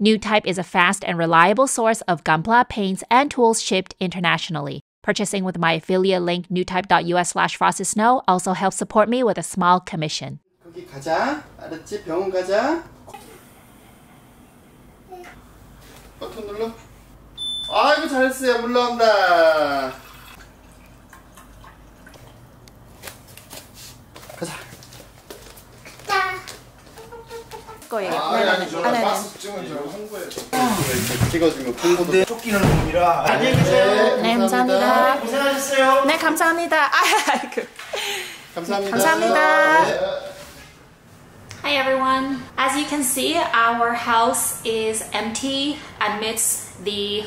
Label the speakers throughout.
Speaker 1: NuType is a fast and reliable source of Gunpla paints and tools shipped internationally. Purchasing with my affiliate link nutype.us/frostysnow also helps support me with a small commission.
Speaker 2: 거기 가자. 알았지? 병원 가자. 버튼 눌러. 아이고 잘했어요. 물러온다. 가자.
Speaker 1: 거예요.
Speaker 2: 박스 찍으면 저 홍보에 찍어주면 홍보도.
Speaker 3: 네, 쫓기는 놈이라. 안녕히 계세요.
Speaker 1: 네, 감사합니다.
Speaker 3: 고생하셨어요.
Speaker 1: 네, 감사합니다. 아이고.
Speaker 2: 감사합니다.
Speaker 1: 감사합니다. Hi everyone. As you can see, our house is empty amidst the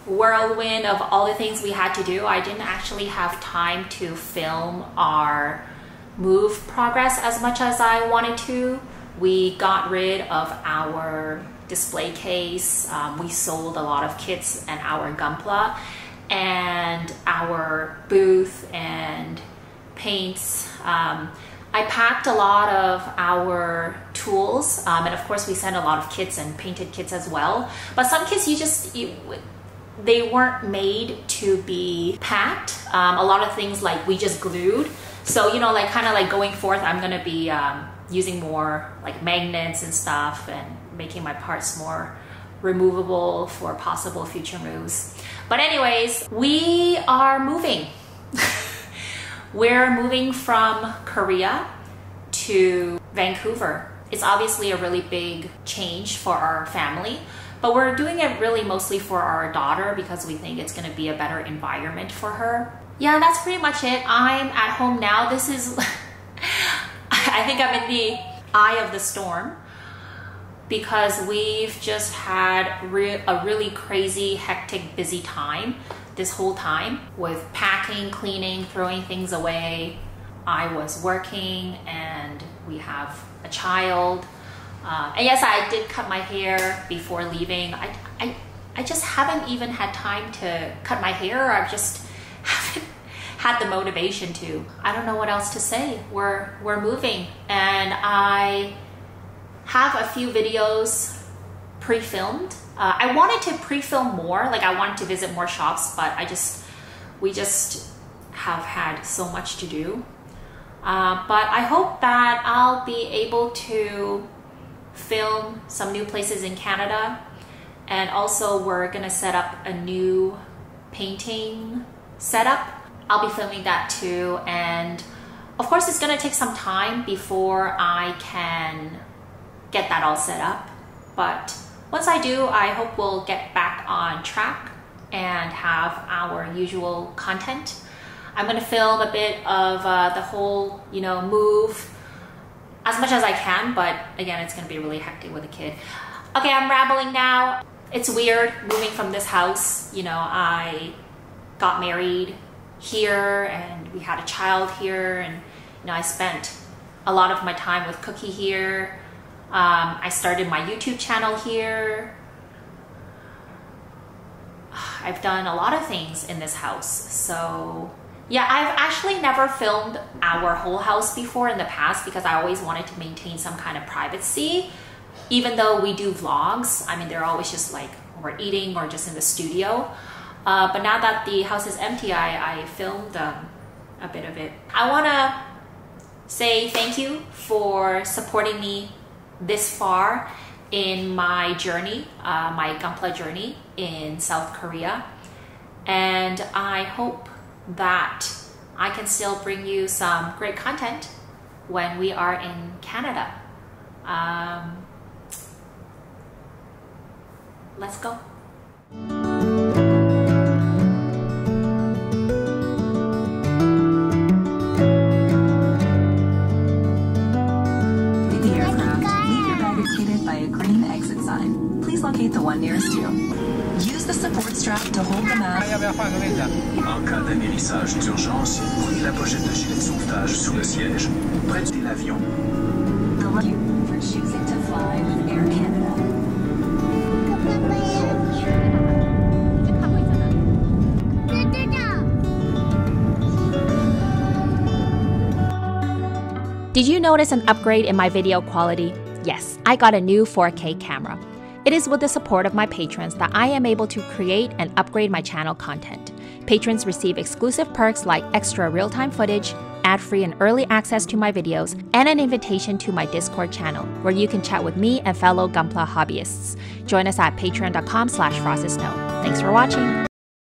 Speaker 1: whirlwind of all the things we had to do. I didn't actually have time to film our move progress as much as I wanted to. We got rid of our display case. We sold a lot of kits and our Gunpla, and our booth and paints. I packed a lot of our tools, and of course we sent a lot of kits and painted kits as well. But some kits they weren't made to be packed. A lot of things like we just glued. So like kind of like going forth, I'm gonna be using more like magnets and stuff and making my parts more removable for possible future moves. But anyways, we are moving. We're moving from Korea to Vancouver. It's obviously a really big change for our family, but we're doing it really mostly for our daughter because we think it's going to be a better environment for her. Yeah, that's pretty much it. I'm at home now. This is I think I'm in the eye of the storm because we've just had a really crazy, hectic, busy time this whole time with packing, cleaning, throwing things away. I was working and we have a child. And yes, I did cut my hair before leaving. I just haven't even had time to cut my hair. I've just haven't had the motivation to. I don't know what else to say. We're moving, and I have a few videos pre-filmed. I wanted to pre-film more, like I wanted to visit more shops, but we just have had so much to do. But I hope that I'll be able to film some new places in Canada, and also we're gonna set up a new painting setup. I'll be filming that too, and of course it's gonna take some time before I can get that all set up, but once I do, I hope we'll get back on track and have our usual content. I'm gonna film a bit of the whole, move as much as I can, but again, it's gonna be really hectic with a kid. Okay, I'm rambling now. It's weird moving from this house. I got married here and we had a child here, and I spent a lot of my time with Cookie here. I started my YouTube channel here. I've done a lot of things in this house. So yeah, I've actually never filmed our whole house before in the past because I always wanted to maintain some kind of privacy. Even though we do vlogs, I mean, they're always just like we're eating or just in the studio. But now that the house is empty, I filmed a bit of it. I want to say thank you for supporting me this far in my journey, my Gunpla journey in South Korea. And I hope that I can still bring you some great content when we are in Canada. Let's go.
Speaker 4: Locate the one nearest you. Use the support strap to hold the mat.
Speaker 5: En cas d'amérissage d'urgence, prenez la pochette de gilet de sauvetage sous le siège. Près de l'avion.
Speaker 4: Thank you for choosing to fly with Air Canada.
Speaker 1: Did you notice an upgrade in my video quality? Yes, I got a new 4K camera. It is with the support of my patrons that I am able to create and upgrade my channel content. Patrons receive exclusive perks like extra real-time footage, ad-free and early access to my videos, and an invitation to my Discord channel, where you can chat with me and fellow Gunpla hobbyists. Join us at patreon.com/FrostedSnow. Thanks for watching!